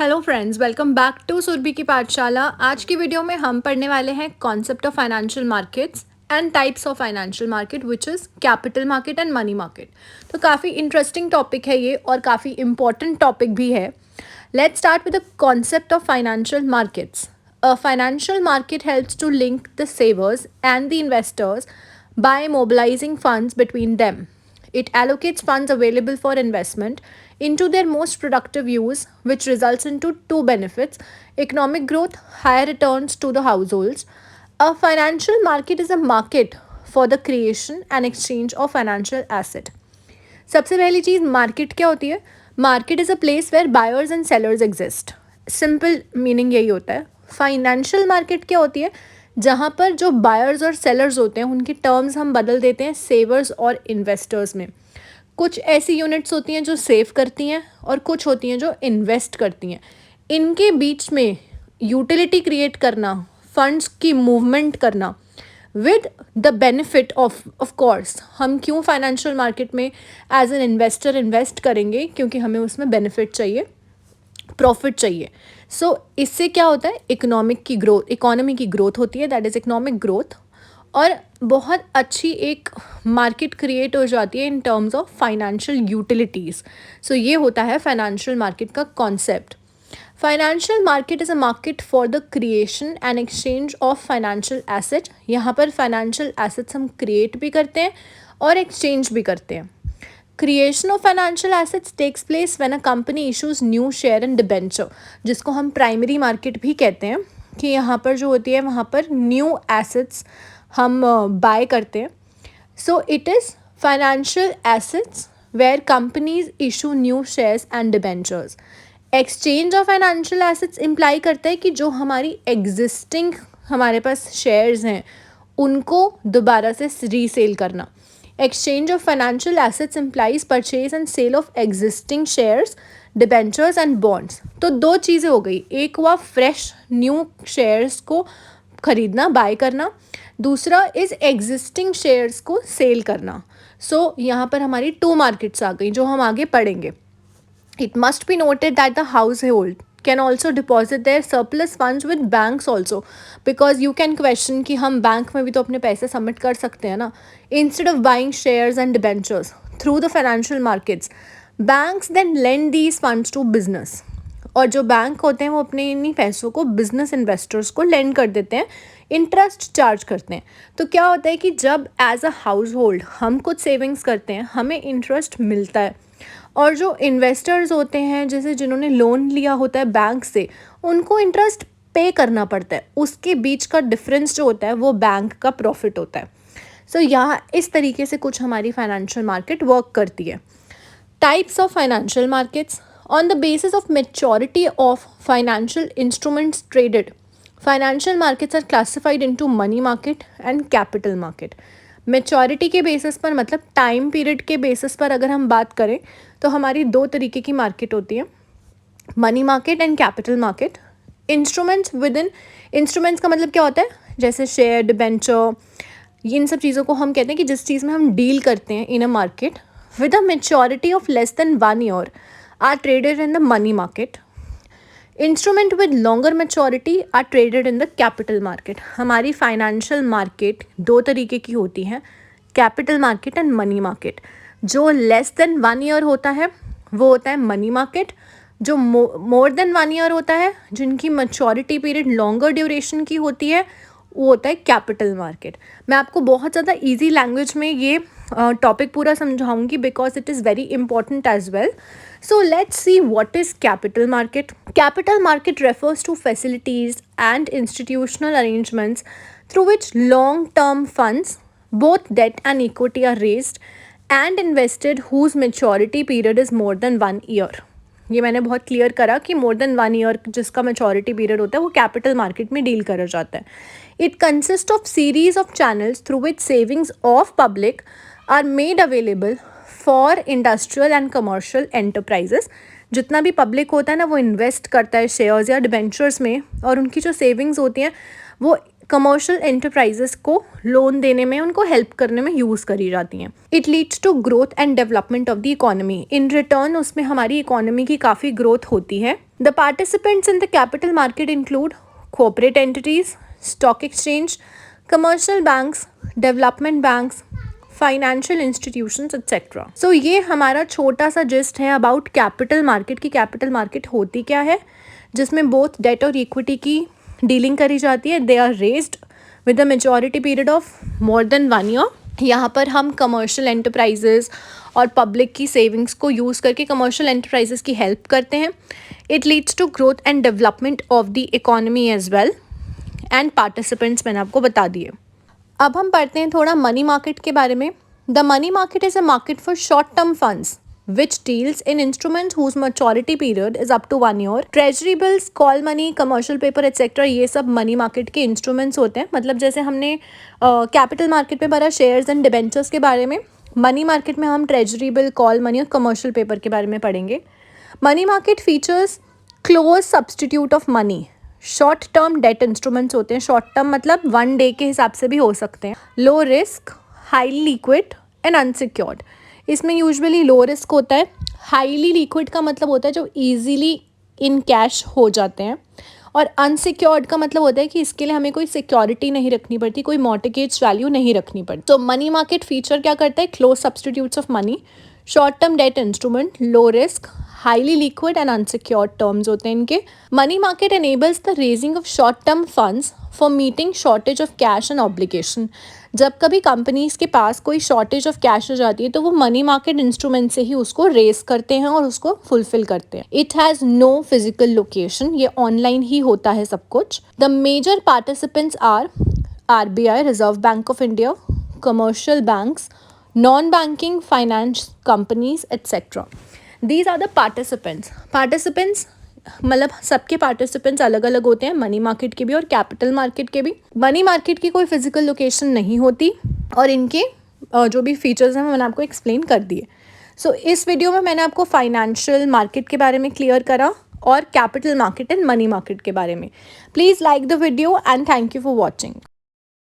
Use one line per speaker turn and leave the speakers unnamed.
Hello friends, welcome back to Surbhi की पाठशाला। आज की वीडियो में हम पढ़ने वाले हैं concept of financial markets and types of financial market which is capital market and money market. तो काफ़ी इंटरेस्टिंग टॉपिक है ये और काफ़ी इंपॉर्टेंट टॉपिक भी है। Let's start with the concept of financial markets. A financial market helps to link the savers and the investors by mobilizing funds between them. It allocates funds available for investment into their most productive use, which results into two benefits: economic growth, higher returns to the households. A financial market is a market for the creation and exchange of financial asset. सबसे पहली चीज़ market क्या होती है? Market is a place where buyers and sellers exist. Simple meaning यही होता है. Financial market क्या होती है? जहाँ पर जो बायर्स और सेलर्स होते हैं उनकी टर्म्स हम बदल देते हैं सेवर्स और इन्वेस्टर्स में. कुछ ऐसी यूनिट्स होती हैं जो सेव करती हैं और कुछ होती हैं जो इन्वेस्ट करती हैं. इनके बीच में यूटिलिटी क्रिएट करना, फंड्स की मूवमेंट करना with the benefit of course. हम क्यों फाइनेंशियल मार्केट में एज एन इन्वेस्टर इन्वेस्ट करेंगे? क्योंकि हमें उसमें बेनिफिट चाहिए, प्रॉफिट चाहिए. सो इससे क्या होता है? इकोनॉमी की ग्रोथ होती है, दैट इज़ इकोनॉमिक ग्रोथ. और बहुत अच्छी एक मार्केट क्रिएट हो जाती है in terms of financial utilities. So ये होता है फाइनेंशियल मार्केट का concept. Financial market is a market for the creation and exchange of financial asset. यहाँ पर फाइनेंशियल एसेट्स हम क्रिएट भी करते हैं और एक्सचेंज भी करते हैं. Creation of financial assets takes place when a company issues new share and debenture, जिसको हम प्राइमरी मार्केट भी कहते हैं. कि यहाँ पर जो होती है वहाँ पर न्यू एसेट्स हम बाय करते हैं. So it is financial assets where companies issue new shares and debentures. Exchange of financial assets imply करता है कि जो हमारी एग्जिस्टिंग हमारे पास शेयर्स हैं उनको दोबारा से रीसेल करना. Exchange of financial assets implies purchase and sale of existing shares, debentures and bonds. तो दो चीज़ें हो गई. एक हुआ फ्रेश न्यू शेयर्स को खरीदना, बाय करना. दूसरा इज़ एग्जिस्टिंग शेयर्स को सेल करना. सो यहाँ पर हमारी टू मार्केट्स आ गई जो हम आगे पढ़ेंगे. It must be noted that the household can also deposit their surplus funds with banks also, because you can question कि हम बैंक में भी तो अपने पैसे सबमिट कर सकते हैं ना. Instead of buying shares and debentures through the financial markets, banks then lend these funds to business. और जो बैंक होते हैं वो अपने इन्हीं पैसों को बिजनेस इन्वेस्टर्स को लेंड कर देते हैं, इंटरेस्ट चार्ज करते हैं. तो क्या होता है कि जब एज अ हाउस होल्ड हम कुछ सेविंग्स करते हैं हमें इंटरेस्ट मिलता है, और जो इन्वेस्टर्स होते हैं जैसे जिन्होंने लोन लिया होता है बैंक से उनको इंटरेस्ट पे करना पड़ता है. उसके बीच का डिफरेंस जो होता है वो बैंक का प्रॉफिट होता है. सो यहाँ इस तरीके से कुछ हमारी फाइनेंशियल मार्केट वर्क करती है. Types of financial markets. On the basis of maturity of financial instruments traded, financial markets are classified into money market and capital market. Maturity के बेसिस पर मतलब टाइम पीरियड के बेसिस पर अगर हम बात करें तो हमारी दो तरीके की मार्केट होती है, money market and capital market. Instruments with in instruments का मतलब क्या होता है? जैसे शेयर, डिबेंचर, इन सब चीज़ों को हम कहते हैं कि जिस चीज़ में हम डील करते हैं in a market with a maturity of less than 1 year are traded in the money market. Instrument with longer maturity are traded in the capital market. हमारी फाइनेंशियल मार्केट दो तरीके की होती हैं, capital market and money market. जो less than 1 year होता है वो होता है मनी मार्केट. जो मोर देन 1 year होता है, जिनकी मैच्योरिटी पीरियड लॉन्गर ड्यूरेशन की होती है, वो होता है कैपिटल मार्केट. मैं आपको बहुत ज़्यादा ईजी लैंग्वेज में ये टॉपिक पूरा समझाऊंगी because it is very important as well. So let's see what is capital market. Capital market refers to facilities and institutional arrangements through which long-term funds, both debt and equity, are raised and invested whose maturity period is more than 1 year. ये मैंने बहुत clear करा कि मोर than 1 year जिसका maturity period होता है वो capital market में डील करा जाता है. It consist of series of channels through which savings of public are made available for industrial and commercial enterprises. जितना भी पब्लिक होता है ना वो इन्वेस्ट करता है शेयर्स या डिबेंचर्स में, और उनकी जो सेविंग्स होती हैं वो कमर्शियल एंटरप्राइजेस को लोन देने में, उनको हेल्प करने में यूज़ करी जाती हैं. It leads to growth and development of the economy. In return उसमें हमारी इकोनॉमी की काफ़ी ग्रोथ होती है. The participants in the capital market include corporate entities, stock exchange, commercial banks, development banks, financial institutions etcetera. So ये हमारा छोटा सा जिस्ट है अबाउट कैपिटल मार्केट की कैपिटल मार्केट होती क्या है, जिसमें बोथ डेट और इक्विटी की डीलिंग करी जाती है. They are raised with a majority period of more than 1 year. यहाँ पर हम कमर्शियल एंटरप्राइजेज और पब्लिक की सेविंग्स को यूज़ करके कमर्शियल एंटरप्राइजेस की हेल्प करते हैं. It leads to growth and development of the economy as well. And participants मैंने आपको बता दिए. अब हम पढ़ते हैं थोड़ा मनी मार्केट के बारे में. The money market is a market for short term funds which deals in instruments whose maturity period is up to 1 year. Treasury bills, call money, commercial paper etcetera, ये सब मनी मार्केट के instruments होते हैं. मतलब जैसे हमने capital market में पढ़ा शेयर्स एंड डिबेंचर्स के बारे में, मनी मार्केट में हम ट्रेजरी बिल, कॉल मनी और कमर्शियल पेपर के बारे में पढ़ेंगे. Money market features close substitute of money. Short term debt instruments होते हैं. शॉर्ट टर्म मतलब 1 डे के हिसाब से भी हो सकते हैं. Low risk, highly liquid and unsecured. इसमें यूजुअली लो रिस्क होता है. हाईली लिक्विड का मतलब होता है जो इजीली इन कैश हो जाते हैं. और अनसिक्योर्ड का मतलब होता है कि इसके लिए हमें कोई सिक्योरिटी नहीं रखनी पड़ती, कोई मॉर्टगेज वैल्यू नहीं रखनी पड़ती. तो मनी मार्केट फीचर क्या करता है? Close substitutes of money, short term debt instrument, low risk, highly liquid and unsecured terms होते हैं इनके. Money market enables the raising of short term funds for meeting shortage of cash and obligation. जब कभी companies के पास कोई shortage of cash हो जाती है तो वो मनी मार्केट इंस्ट्रूमेंट से ही उसको रेस करते हैं और उसको फुलफिल करते हैं. It has no physical location, ये ऑनलाइन ही होता है सब कुछ. The major participants are RBI, reserve bank of India, commercial banks, non banking finance companies etcetera. These are the participants मतलब सबके पार्टिसिपेंट्स अलग अलग होते हैं, मनी मार्केट के भी और कैपिटल मार्केट के भी. मनी मार्केट की कोई फिजिकल लोकेशन नहीं होती और इनके जो भी फीचर्स हैं मैंने आपको एक्सप्लेन कर दिए. सो इस वीडियो में मैंने आपको फाइनेंशियल मार्केट के बारे में क्लियर करा और capital market and money market के बारे में. Please like the video and thank you for watching.